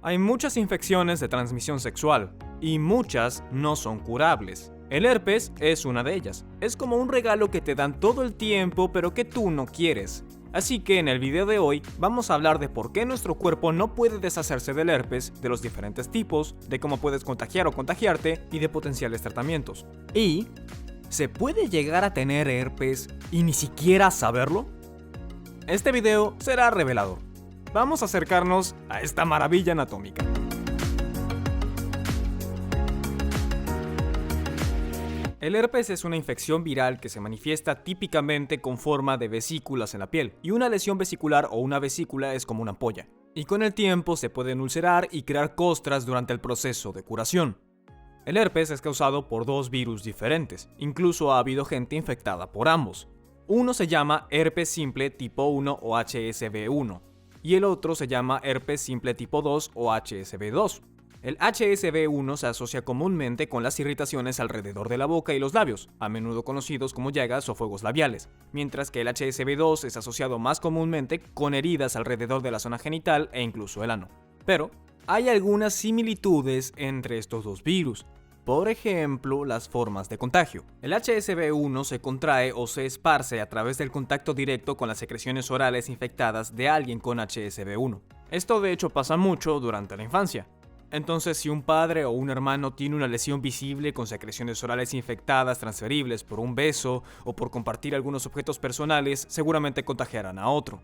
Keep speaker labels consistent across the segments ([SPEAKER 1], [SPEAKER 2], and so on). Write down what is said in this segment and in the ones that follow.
[SPEAKER 1] Hay muchas infecciones de transmisión sexual, y muchas no son curables. El herpes es una de ellas. Es como un regalo que te dan todo el tiempo, pero que tú no quieres. Así que en el video de hoy vamos a hablar de por qué nuestro cuerpo no puede deshacerse del herpes, de los diferentes tipos, de cómo puedes contagiar o contagiarte y de potenciales tratamientos. ¿Y se puede llegar a tener herpes y ni siquiera saberlo? Este video será revelador. Vamos a acercarnos a esta maravilla anatómica. El herpes es una infección viral que se manifiesta típicamente con forma de vesículas en la piel, y una lesión vesicular o una vesícula es como una ampolla, y con el tiempo se pueden ulcerar y crear costras durante el proceso de curación. El herpes es causado por dos virus diferentes, incluso ha habido gente infectada por ambos. Uno se llama herpes simple tipo 1 o HSV1, y el otro se llama herpes simple tipo 2 o HSV2. El HSV1 se asocia comúnmente con las irritaciones alrededor de la boca y los labios, a menudo conocidos como llagas o fuegos labiales, mientras que el HSV2 es asociado más comúnmente con heridas alrededor de la zona genital e incluso el ano. Pero hay algunas similitudes entre estos dos virus. Por ejemplo, las formas de contagio. El HSV1 se contrae o se esparce a través del contacto directo con las secreciones orales infectadas de alguien con HSV1. Esto de hecho pasa mucho durante la infancia. Entonces, si un padre o un hermano tiene una lesión visible con secreciones orales infectadas transferibles por un beso o por compartir algunos objetos personales, seguramente contagiarán a otro.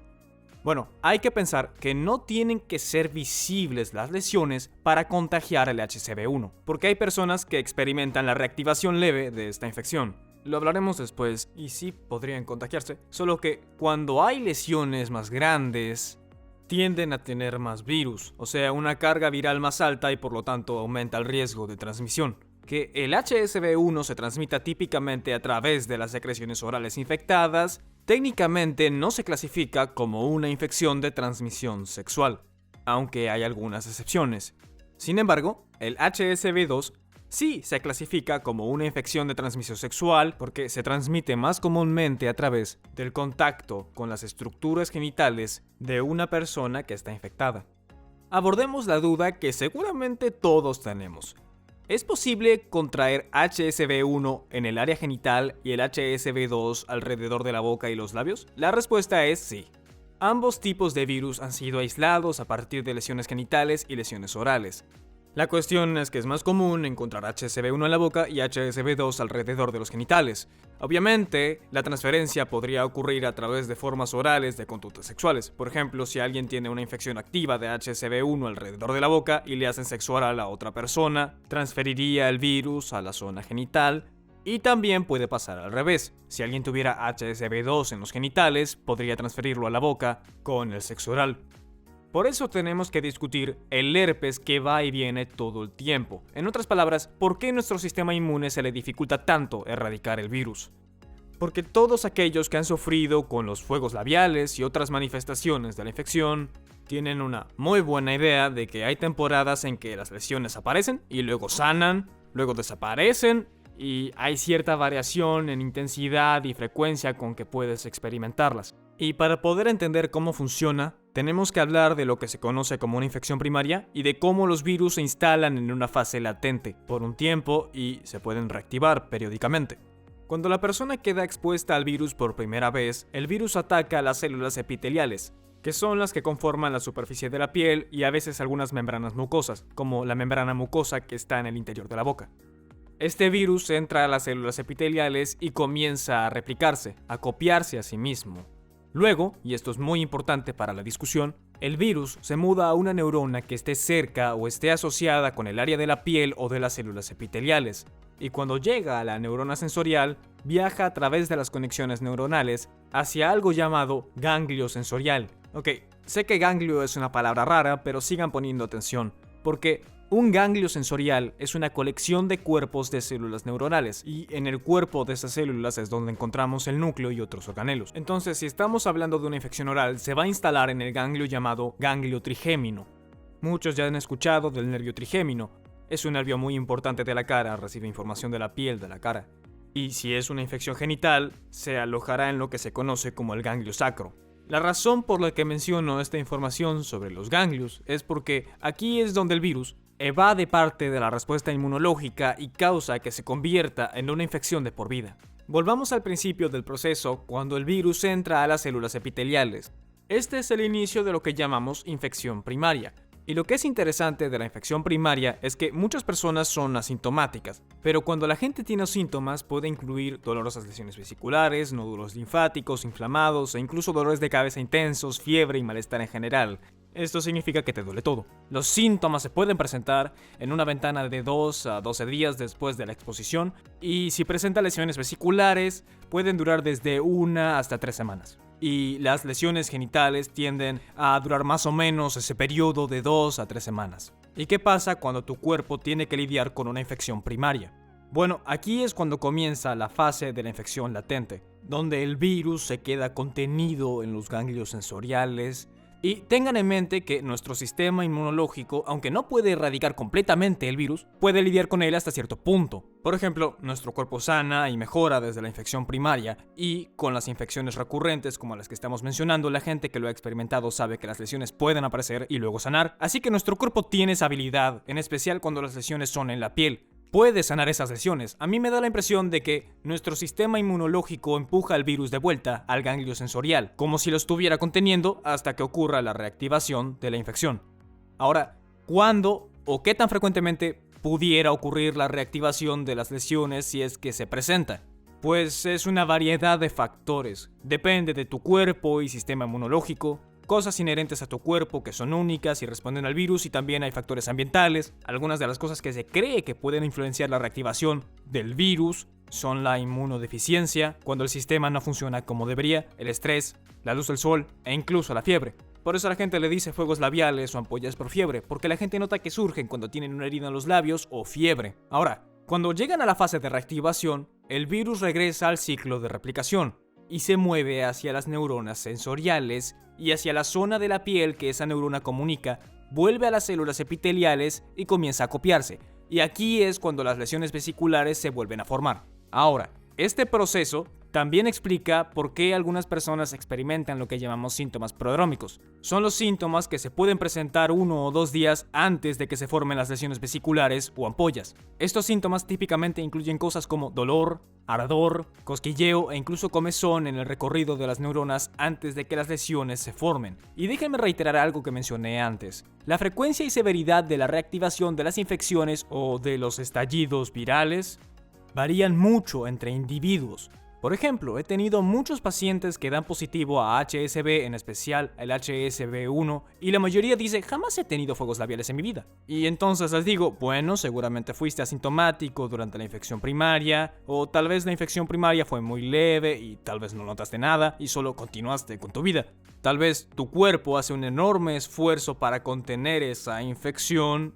[SPEAKER 1] Bueno, hay que pensar que no tienen que ser visibles las lesiones para contagiar el HSV1, porque hay personas que experimentan la reactivación leve de esta infección. Lo hablaremos después y sí podrían contagiarse, solo que cuando hay lesiones más grandes, tienden a tener más virus, o sea, una carga viral más alta y por lo tanto aumenta el riesgo de transmisión. Que el HSV1 se transmita típicamente a través de las secreciones orales infectadas, técnicamente no se clasifica como una infección de transmisión sexual, aunque hay algunas excepciones. Sin embargo, el HSV2 sí se clasifica como una infección de transmisión sexual porque se transmite más comúnmente a través del contacto con las estructuras genitales de una persona que está infectada. Abordemos la duda que seguramente todos tenemos. ¿Es posible contraer HSV1 en el área genital y el HSV2 alrededor de la boca y los labios? La respuesta es sí. Ambos tipos de virus han sido aislados a partir de lesiones genitales y lesiones orales. La cuestión es que es más común encontrar HSV1 en la boca y HSV2 alrededor de los genitales. Obviamente, la transferencia podría ocurrir a través de formas orales de conductas sexuales. Por ejemplo, si alguien tiene una infección activa de HSV1 alrededor de la boca y le hacen sexo oral a otra persona, transferiría el virus a la zona genital. Y también puede pasar al revés. Si alguien tuviera HSV2 en los genitales, podría transferirlo a la boca con el sexo oral. Por eso tenemos que discutir el herpes que va y viene todo el tiempo. En otras palabras, ¿por qué nuestro sistema inmune se le dificulta tanto erradicar el virus? Porque todos aquellos que han sufrido con los fuegos labiales y otras manifestaciones de la infección tienen una muy buena idea de que hay temporadas en que las lesiones aparecen y luego sanan, luego desaparecen y hay cierta variación en intensidad y frecuencia con que puedes experimentarlas. Y para poder entender cómo funciona, tenemos que hablar de lo que se conoce como una infección primaria y de cómo los virus se instalan en una fase latente por un tiempo y se pueden reactivar periódicamente. Cuando la persona queda expuesta al virus por primera vez, el virus ataca a las células epiteliales, que son las que conforman la superficie de la piel y a veces algunas membranas mucosas, como la membrana mucosa que está en el interior de la boca. Este virus entra a las células epiteliales y comienza a replicarse, a copiarse a sí mismo. Luego, y esto es muy importante para la discusión, el virus se muda a una neurona que esté cerca o esté asociada con el área de la piel o de las células epiteliales, y cuando llega a la neurona sensorial, viaja a través de las conexiones neuronales hacia algo llamado ganglio sensorial. Ok, sé que ganglio es una palabra rara, pero sigan poniendo atención, porque un ganglio sensorial es una colección de cuerpos de células neuronales, y en el cuerpo de esas células es donde encontramos el núcleo y otros organelos. Entonces, si estamos hablando de una infección oral, se va a instalar en el ganglio llamado ganglio trigémino. Muchos ya han escuchado del nervio trigémino. Es un nervio muy importante de la cara, recibe información de la piel de la cara. Y si es una infección genital, se alojará en lo que se conoce como el ganglio sacro. La razón por la que menciono esta información sobre los ganglios es porque aquí es donde el virus evade parte de la respuesta inmunológica y causa que se convierta en una infección de por vida. Volvamos al principio del proceso cuando el virus entra a las células epiteliales. Este es el inicio de lo que llamamos infección primaria. Y lo que es interesante de la infección primaria es que muchas personas son asintomáticas, pero cuando la gente tiene síntomas puede incluir dolorosas lesiones vesiculares, nódulos linfáticos inflamados e incluso dolores de cabeza intensos, fiebre y malestar en general. Esto significa que te duele todo. Los síntomas se pueden presentar en una ventana de 2 a 12 días después de la exposición y si presenta lesiones vesiculares pueden durar desde 1 hasta 3 semanas. Y las lesiones genitales tienden a durar más o menos ese periodo de 2 a 3 semanas. ¿Y qué pasa cuando tu cuerpo tiene que lidiar con una infección primaria? Bueno, aquí es cuando comienza la fase de la infección latente, donde el virus se queda contenido en los ganglios sensoriales. Y tengan en mente que nuestro sistema inmunológico, aunque no puede erradicar completamente el virus, puede lidiar con él hasta cierto punto. Por ejemplo, nuestro cuerpo sana y mejora desde la infección primaria, y con las infecciones recurrentes como las que estamos mencionando, la gente que lo ha experimentado sabe que las lesiones pueden aparecer y luego sanar, así que nuestro cuerpo tiene esa habilidad, en especial cuando las lesiones son en la piel. Puede sanar esas lesiones. A mí me da la impresión de que nuestro sistema inmunológico empuja al virus de vuelta al ganglio sensorial, como si lo estuviera conteniendo hasta que ocurra la reactivación de la infección. Ahora, ¿cuándo o qué tan frecuentemente pudiera ocurrir la reactivación de las lesiones si es que se presenta? Pues es una variedad de factores. Depende de tu cuerpo y sistema inmunológico, cosas inherentes a tu cuerpo que son únicas y responden al virus, y también hay factores ambientales. Algunas de las cosas que se cree que pueden influenciar la reactivación del virus son la inmunodeficiencia, cuando el sistema no funciona como debería, el estrés, la luz del sol e incluso la fiebre. Por eso a la gente le dice fuegos labiales o ampollas por fiebre, porque la gente nota que surgen cuando tienen una herida en los labios o fiebre. Ahora, cuando llegan a la fase de reactivación, el virus regresa al ciclo de replicación y se mueve hacia las neuronas sensoriales y hacia la zona de la piel que esa neurona comunica, vuelve a las células epiteliales y comienza a copiarse. Y aquí es cuando las lesiones vesiculares se vuelven a formar. Ahora, este proceso también explica por qué algunas personas experimentan lo que llamamos síntomas prodrómicos. Son los síntomas que se pueden presentar 1 o 2 días antes de que se formen las lesiones vesiculares o ampollas. Estos síntomas típicamente incluyen cosas como dolor, ardor, cosquilleo e incluso comezón en el recorrido de las neuronas antes de que las lesiones se formen. Y déjenme reiterar algo que mencioné antes. La frecuencia y severidad de la reactivación de las infecciones o de los estallidos virales varían mucho entre individuos. Por ejemplo, he tenido muchos pacientes que dan positivo a HSV, en especial el HSV1, y la mayoría dice, jamás he tenido fuegos labiales en mi vida. Y entonces les digo, bueno, seguramente fuiste asintomático durante la infección primaria, o tal vez la infección primaria fue muy leve y tal vez no notaste nada y solo continuaste con tu vida. Tal vez tu cuerpo hace un enorme esfuerzo para contener esa infección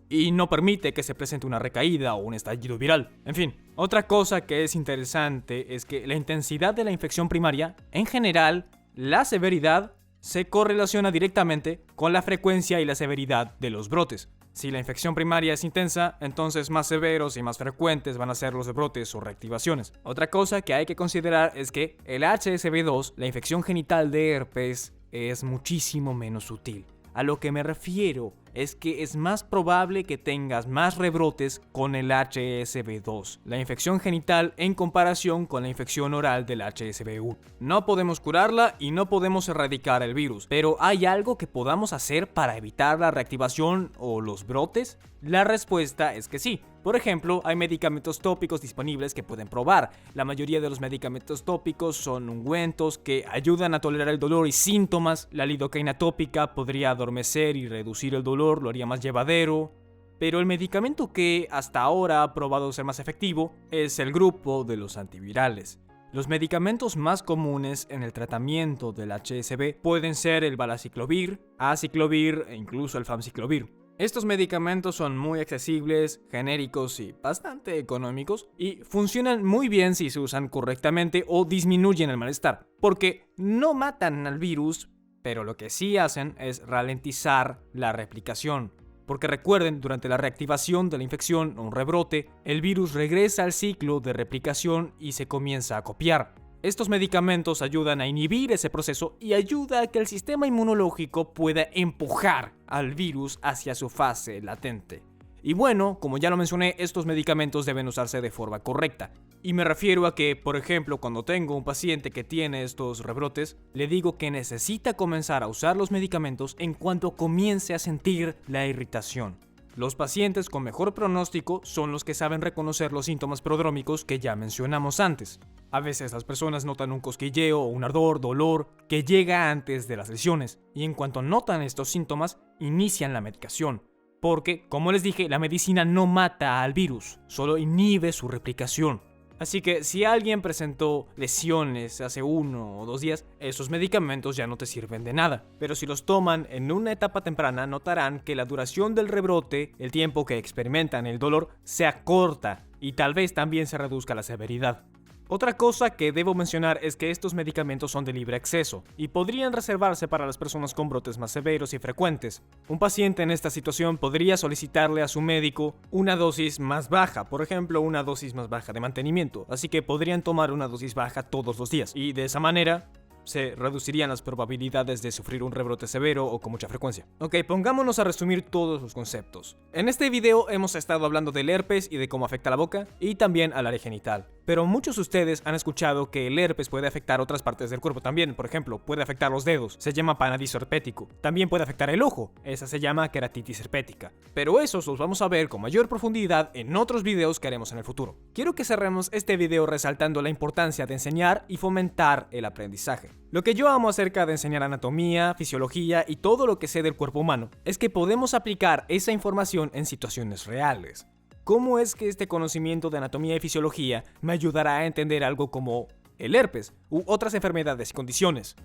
[SPEAKER 1] y no permite que se presente una recaída o un estallido viral. En fin, otra cosa que es interesante es que la intensidad de la infección primaria, en general, la severidad, se correlaciona directamente con la frecuencia y la severidad de los brotes. Si la infección primaria es intensa, entonces más severos y más frecuentes van a ser los brotes o reactivaciones. Otra cosa que hay que considerar es que el HSV2, la infección genital de herpes, es muchísimo menos sutil. A lo que me refiero es que es más probable que tengas más rebrotes con el HSV2, la infección genital, en comparación con la infección oral del HSV1. No podemos curarla y no podemos erradicar el virus, pero ¿hay algo que podamos hacer para evitar la reactivación o los brotes? La respuesta es que sí. Por ejemplo, hay medicamentos tópicos disponibles que pueden probar. La mayoría de los medicamentos tópicos son ungüentos que ayudan a tolerar el dolor y síntomas. La lidocaína tópica podría adormecer y reducir el dolor, lo haría más llevadero. Pero el medicamento que hasta ahora ha probado ser más efectivo es el grupo de los antivirales. Los medicamentos más comunes en el tratamiento del HSV pueden ser el valaciclovir, aciclovir e incluso el famciclovir. Estos medicamentos son muy accesibles, genéricos y bastante económicos, y funcionan muy bien si se usan correctamente o disminuyen el malestar, porque no matan al virus, pero lo que sí hacen es ralentizar la replicación. Porque recuerden, durante la reactivación de la infección o un rebrote, el virus regresa al ciclo de replicación y se comienza a copiar. Estos medicamentos ayudan a inhibir ese proceso y ayuda a que el sistema inmunológico pueda empujar al virus hacia su fase latente. Y bueno, como ya lo mencioné, estos medicamentos deben usarse de forma correcta. Y me refiero a que, por ejemplo, cuando tengo un paciente que tiene estos rebrotes, le digo que necesita comenzar a usar los medicamentos en cuanto comience a sentir la irritación. Los pacientes con mejor pronóstico son los que saben reconocer los síntomas prodrómicos que ya mencionamos antes. A veces las personas notan un cosquilleo o un ardor, dolor, que llega antes de las lesiones, y en cuanto notan estos síntomas, inician la medicación. Porque, como les dije, la medicina no mata al virus, solo inhibe su replicación. Así que si alguien presentó lesiones hace 1 o 2 días, esos medicamentos ya no te sirven de nada. Pero si los toman en una etapa temprana, notarán que la duración del rebrote, el tiempo que experimentan el dolor, se acorta y tal vez también se reduzca la severidad. Otra cosa que debo mencionar es que estos medicamentos son de libre acceso y podrían reservarse para las personas con brotes más severos y frecuentes. Un paciente en esta situación podría solicitarle a su médico una dosis más baja, por ejemplo, una dosis más baja de mantenimiento, así que podrían tomar una dosis baja todos los días y de esa manera se reducirían las probabilidades de sufrir un rebrote severo o con mucha frecuencia. Ok, pongámonos a resumir todos los conceptos. En este video hemos estado hablando del herpes y de cómo afecta a la boca y también al área genital. Pero muchos de ustedes han escuchado que el herpes puede afectar otras partes del cuerpo también. Por ejemplo, puede afectar los dedos, se llama panadizo herpético. También puede afectar el ojo, esa se llama queratitis herpética. Pero esos los vamos a ver con mayor profundidad en otros videos que haremos en el futuro. Quiero que cerremos este video resaltando la importancia de enseñar y fomentar el aprendizaje. Lo que yo amo acerca de enseñar anatomía, fisiología y todo lo que sé del cuerpo humano es que podemos aplicar esa información en situaciones reales. ¿Cómo es que este conocimiento de anatomía y fisiología me ayudará a entender algo como el herpes u otras enfermedades y condiciones?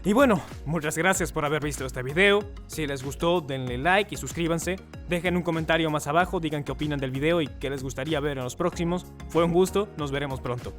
[SPEAKER 1] Y bueno, muchas gracias por haber visto este video. Si les gustó, denle like y suscríbanse. Dejen un comentario más abajo, digan qué opinan del video y qué les gustaría ver en los próximos. Fue un gusto, nos veremos pronto.